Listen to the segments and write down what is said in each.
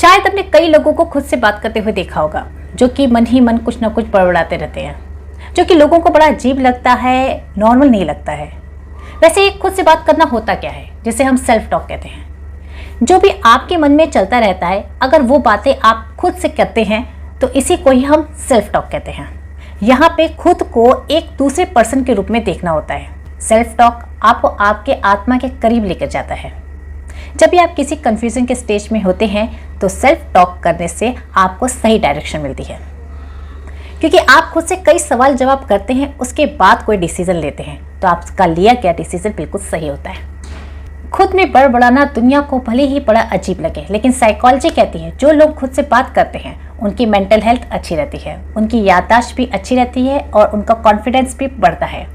शायद आपने कई लोगों को खुद से बात करते हुए देखा होगा जो कि मन ही मन कुछ ना कुछ बड़बड़ाते रहते हैं, जो कि लोगों को बड़ा अजीब लगता है, नॉर्मल नहीं लगता है। वैसे खुद से बात करना होता क्या है, जिसे हम सेल्फ टॉक कहते हैं। जो भी आपके मन में चलता रहता है, अगर वो बातें आप खुद से करते हैं तो इसी को ही हम सेल्फ टॉक कहते हैं। यहाँ पे खुद को एक दूसरे पर्सन के रूप में देखना होता है। सेल्फ टॉक आपको आपके आत्मा के करीब लेकर जाता है। जब भी आप किसी कंफ्यूजन के स्टेज में होते हैं तो सेल्फ टॉक करने से आपको सही डायरेक्शन मिलती है, क्योंकि आप खुद से कई सवाल जवाब करते हैं, उसके बाद कोई डिसीजन लेते हैं तो आपका लिया गया डिसीजन बिल्कुल सही होता है। खुद में बड़बड़ाना दुनिया को भले ही बड़ा अजीब लगे, लेकिन साइकोलॉजी कहती है जो लोग खुद से बात करते हैं उनकी मेंटल हेल्थ अच्छी रहती है, उनकी याददाश्त भी अच्छी रहती है और उनका कॉन्फिडेंस भी बढ़ता है,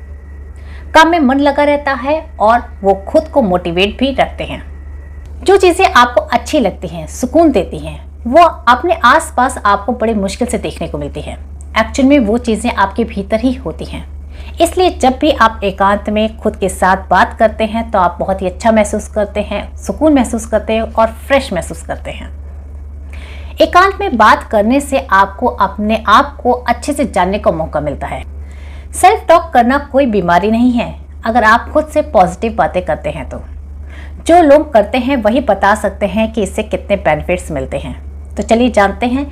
काम में मन लगा रहता है और वो खुद को मोटिवेट भी रखते हैं। जो चीज़ें आपको अच्छी लगती हैं, सुकून देती हैं, वो अपने आसपास आपको बड़ी मुश्किल से देखने को मिलती है। एक्चुअल में वो चीज़ें आपके भीतर ही होती हैं। इसलिए जब भी आप एकांत में खुद के साथ बात करते हैं तो आप बहुत ही अच्छा महसूस करते हैं, सुकून महसूस करते हैं और फ्रेश महसूस करते हैं। एकांत में बात करने से आपको अपने आप को अच्छे से जानने का मौका मिलता है। सेल्फ टॉक करना कोई बीमारी नहीं है अगर आप खुद से पॉजिटिव बातें करते हैं तो। जो लोग करते हैं वही बता सकते हैं कि इससे कितने बेनिफिट्स मिलते हैं। तो चलिए जानते हैं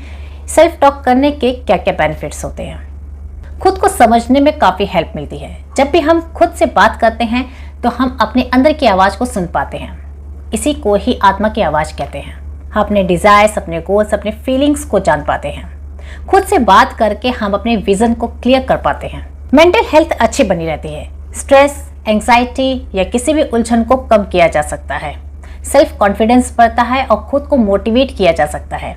सेल्फ टॉक करने के क्या क्या बेनिफिट्स होते हैं। खुद को समझने में काफ़ी हेल्प मिलती है। जब भी हम खुद से बात करते हैं तो हम अपने अंदर की आवाज़ को सुन पाते हैं। इसी को ही आत्मा की आवाज़ कहते हैं। हम अपने डिज़ायर्स, अपने गोल्स, अपने फीलिंग्स को जान पाते हैं। खुद से बात करके हम अपने विजन को क्लियर कर पाते हैं। मेंटल हेल्थ अच्छी बनी रहती है। स्ट्रेस, एंग्जाइटी या किसी भी उलझन को कम किया जा सकता है। सेल्फ कॉन्फिडेंस बढ़ता है और खुद को मोटिवेट किया जा सकता है।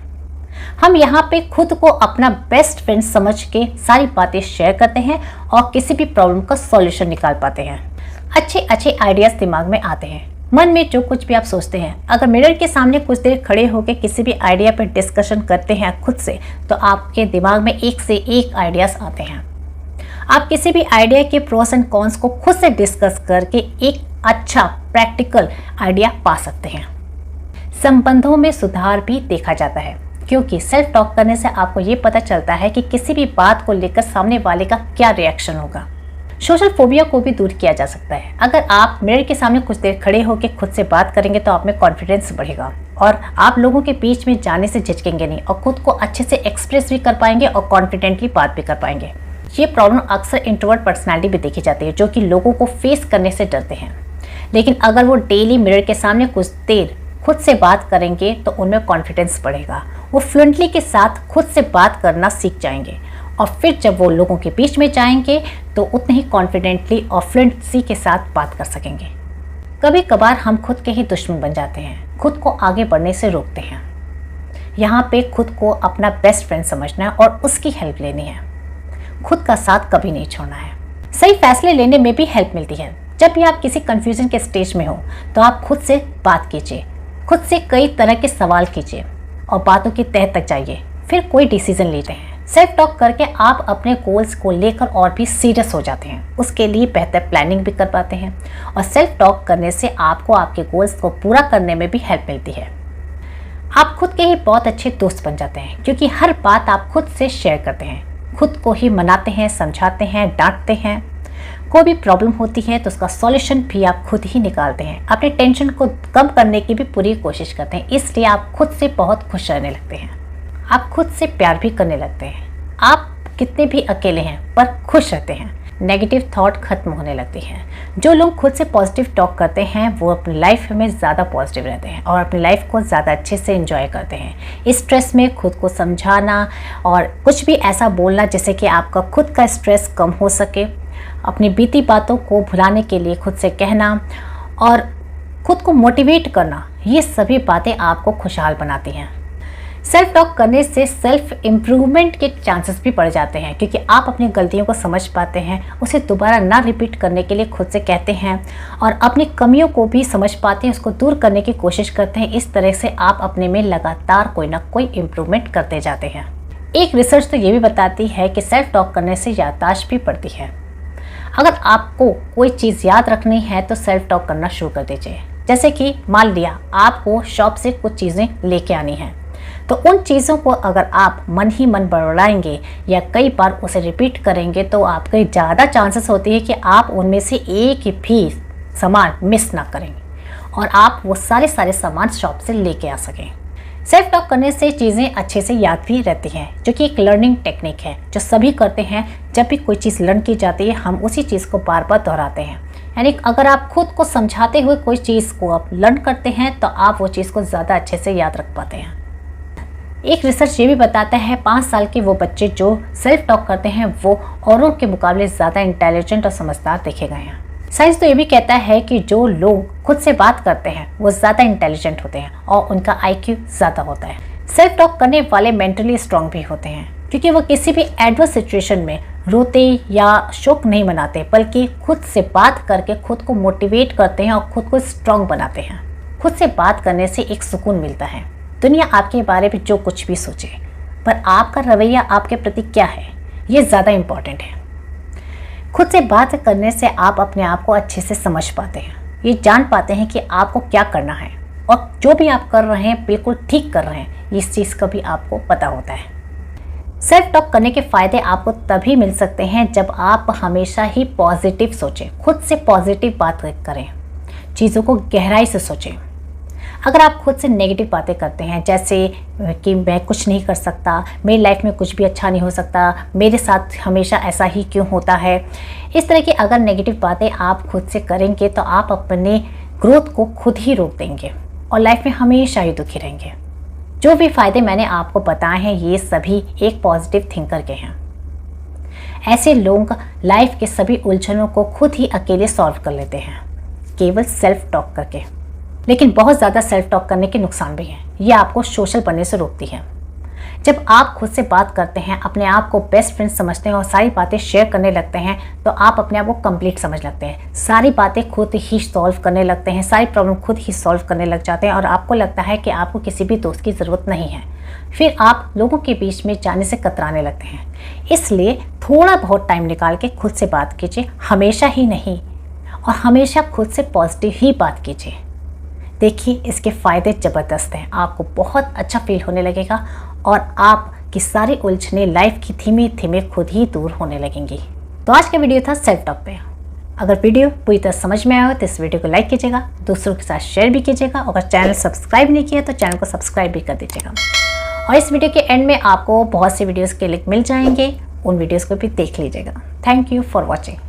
हम यहाँ पे खुद को अपना बेस्ट फ्रेंड समझ के सारी बातें शेयर करते हैं और किसी भी प्रॉब्लम का सॉल्यूशन निकाल पाते हैं। अच्छे अच्छे आइडियाज दिमाग में आते हैं। मन में जो कुछ भी आप सोचते हैं, अगर मिरर के सामने कुछ देर खड़े होकर किसी भी आइडिया पर डिस्कशन करते हैं खुद से, तो आपके दिमाग में एक से एक आइडियाज आते हैं। आप किसी भी आइडिया के प्रोस एंड कॉन्स को खुद से डिस्कस करके एक अच्छा प्रैक्टिकल आइडिया पा सकते हैं। संबंधों में सुधार भी देखा जाता है, क्योंकि सेल्फ टॉक करने से आपको ये पता चलता है कि किसी भी बात को लेकर सामने वाले का क्या रिएक्शन होगा। सोशल फोबिया को भी दूर किया जा सकता है। अगर आप मिरर के सामने कुछ देर खड़े होकर खुद से बात करेंगे तो आप में कॉन्फिडेंस बढ़ेगा और आप लोगों के बीच में जाने से झिझकेंगे नहीं और खुद को अच्छे से एक्सप्रेस भी कर पाएंगे और कॉन्फिडेंटली बात भी कर पाएंगे। ये प्रॉब्लम अक्सर इंट्रोवर्ट पर्सनैलिटी भी देखी जाती है, जो कि लोगों को फेस करने से डरते हैं। लेकिन अगर वो डेली मिरर के सामने कुछ देर खुद से बात करेंगे तो उनमें कॉन्फिडेंस बढ़ेगा। वो फ्लुएंटली के साथ खुद से बात करना सीख जाएंगे और फिर जब वो लोगों के बीच में जाएंगे तो उतने ही कॉन्फिडेंटली और फ्लुएंसी के साथ बात कर सकेंगे। कभी कभार हम खुद के ही दुश्मन बन जाते हैं, खुद को आगे बढ़ने से रोकते हैं। यहाँ पे खुद को अपना बेस्ट फ्रेंड समझना है और उसकी हेल्प लेनी है। खुद का साथ कभी नहीं छोड़ना है। सही फैसले लेने में भी हेल्प मिलती है। जब भी आप किसी कंफ्यूजन के स्टेज में हो तो आप खुद से बात कीजिए, खुद से कई तरह के सवाल कीजिए और बातों की तह तक जाइए, फिर कोई डिसीजन लेते हैं। सेल्फ टॉक करके आप अपने गोल्स को लेकर और भी सीरियस हो जाते हैं, उसके लिए बेहतर प्लानिंग भी कर पाते हैं और सेल्फ टॉक करने से आपको आपके गोल्स को पूरा करने में भी हेल्प मिलती है। आप खुद के ही बहुत अच्छे दोस्त बन जाते हैं, क्योंकि हर बात आप खुद से शेयर करते हैं, खुद को ही मनाते हैं, समझाते हैं, डांटते हैं। कोई भी प्रॉब्लम होती है तो उसका सॉल्यूशन भी आप खुद ही निकालते हैं। अपने टेंशन को कम करने की भी पूरी कोशिश करते हैं, इसलिए आप खुद से बहुत खुश रहने लगते हैं। आप खुद से प्यार भी करने लगते हैं। आप कितने भी अकेले हैं पर खुश रहते हैं। नेगेटिव थॉट खत्म होने लगती हैं। जो लोग खुद से पॉजिटिव टॉक करते हैं वो अपनी लाइफ में ज़्यादा पॉजिटिव रहते हैं और अपनी लाइफ को ज़्यादा अच्छे से एंजॉय करते हैं। इस स्ट्रेस में खुद को समझाना और कुछ भी ऐसा बोलना जिससे कि आपका खुद का स्ट्रेस कम हो सके, अपनी बीती बातों को भुलाने के लिए खुद से कहना और खुद को मोटिवेट करना, ये सभी बातें आपको खुशहाल बनाती हैं। सेल्फ टॉक करने से सेल्फ इम्प्रूवमेंट के चांसेस भी बढ़ जाते हैं, क्योंकि आप अपनी गलतियों को समझ पाते हैं, उसे दोबारा ना रिपीट करने के लिए खुद से कहते हैं और अपनी कमियों को भी समझ पाते हैं, उसको दूर करने की कोशिश करते हैं। इस तरह से आप अपने में लगातार कोई ना कोई इम्प्रूवमेंट करते जाते हैं। एक रिसर्च तो ये भी बताती है कि सेल्फ टॉक करने से याददाश्त भी बढ़ती है। अगर आपको कोई चीज़ याद रखनी है तो सेल्फ टॉक करना शुरू कर दीजिए। जैसे कि मान लिया आपको शॉप से कुछ चीज़ें लेके आनी हैं, तो उन चीज़ों को अगर आप मन ही मन बड़बड़ाएंगे या कई बार उसे रिपीट करेंगे तो आपके ज़्यादा चांसेस होती है कि आप उनमें से एक भी सामान मिस ना करेंगे और आप वो सारे सामान शॉप से लेके आ सकें। सेल्फ टॉक करने से चीज़ें अच्छे से याद भी रहती हैं, जो कि एक लर्निंग टेक्निक है जो सभी करते हैं। जब भी कोई चीज़ लर्न की जाती है हम उसी चीज़ को बार बार दोहराते हैं। यानी अगर आप खुद को समझाते हुए कोई चीज़ को आप लर्न करते हैं तो आप वो चीज़ को ज़्यादा अच्छे से याद रख पाते हैं। एक रिसर्च ये भी बताता है 5 साल के वो बच्चे जो सेल्फ टॉक करते हैं वो औरों के मुकाबले ज़्यादा इंटेलिजेंट और समझदार देखे गए हैं। साइंस तो ये भी कहता है कि जो लोग खुद से बात करते हैं वो ज़्यादा इंटेलिजेंट होते हैं और उनका IQ ज़्यादा होता है। सेल्फ टॉक करने वाले मेंटली स्ट्रांग भी होते हैं क्योंकि वो किसी भी एडवर्स सिचुएशन में रोते या शोक नहीं मनाते, बल्कि खुद से बात करके खुद को मोटिवेट करते हैं और खुद को स्ट्रांग बनाते हैं। खुद से बात करने से एक सुकून मिलता है। दुनिया आपके बारे में जो कुछ भी सोचे, पर आपका रवैया आपके प्रति क्या है, ये ज़्यादा इम्पॉर्टेंट है। खुद से बात करने से आप अपने आप को अच्छे से समझ पाते हैं, ये जान पाते हैं कि आपको क्या करना है और जो भी आप कर रहे हैं बिल्कुल ठीक कर रहे हैं, इस चीज़ का भी आपको पता होता है। सेल्फ टॉक करने के फ़ायदे आपको तभी मिल सकते हैं जब आप हमेशा ही पॉजिटिव सोचें, खुद से पॉजिटिव बात करें, चीज़ों को गहराई से सोचें। अगर आप खुद से नेगेटिव बातें करते हैं जैसे कि मैं कुछ नहीं कर सकता, मेरी लाइफ में कुछ भी अच्छा नहीं हो सकता, मेरे साथ हमेशा ऐसा ही क्यों होता है, इस तरह की अगर नेगेटिव बातें आप खुद से करेंगे तो आप अपने ग्रोथ को खुद ही रोक देंगे और लाइफ में हमेशा ही दुखी रहेंगे। जो भी फ़ायदे मैंने आपको बताए हैं ये सभी एक पॉजिटिव थिंकर के हैं। ऐसे लोग लाइफ के सभी उलझनों को खुद ही अकेले सॉल्व कर लेते हैं केवल सेल्फ टॉक करके। लेकिन बहुत ज़्यादा सेल्फ टॉक करने के नुकसान भी हैं। ये आपको सोशल बनने से रोकती है। जब आप खुद से बात करते हैं, अपने आप को बेस्ट फ्रेंड समझते हैं और सारी बातें शेयर करने लगते हैं तो आप अपने आप को कंप्लीट समझ लगते हैं। सारी बातें खुद ही सॉल्व करने लगते हैं, सारी प्रॉब्लम खुद ही सॉल्व करने लग जाते हैं और आपको लगता है कि आपको किसी भी दोस्त की ज़रूरत नहीं है। फिर आप लोगों के बीच में जाने से कतराने लगते हैं। इसलिए थोड़ा बहुत टाइम निकाल के खुद से बात कीजिए, हमेशा ही नहीं और हमेशा खुद से पॉजिटिव ही बात कीजिए। देखिए इसके फ़ायदे ज़बरदस्त हैं, आपको बहुत अच्छा फील होने लगेगा और आपकी सारी उलझने लाइफ की धीमे धीमे खुद ही दूर होने लगेंगी। तो आज का वीडियो था सेल्फ टॉक पे। अगर वीडियो पूरी तरह समझ में आया हो तो इस वीडियो को लाइक कीजिएगा, दूसरों के साथ शेयर भी कीजिएगा और अगर चैनल सब्सक्राइब नहीं किया तो चैनल को सब्सक्राइब भी कर दीजिएगा। और इस वीडियो के एंड में आपको बहुत से वीडियोज़ के लिंक मिल जाएंगे, उन वीडियोज़ को भी देख लीजिएगा। Thank you for watching.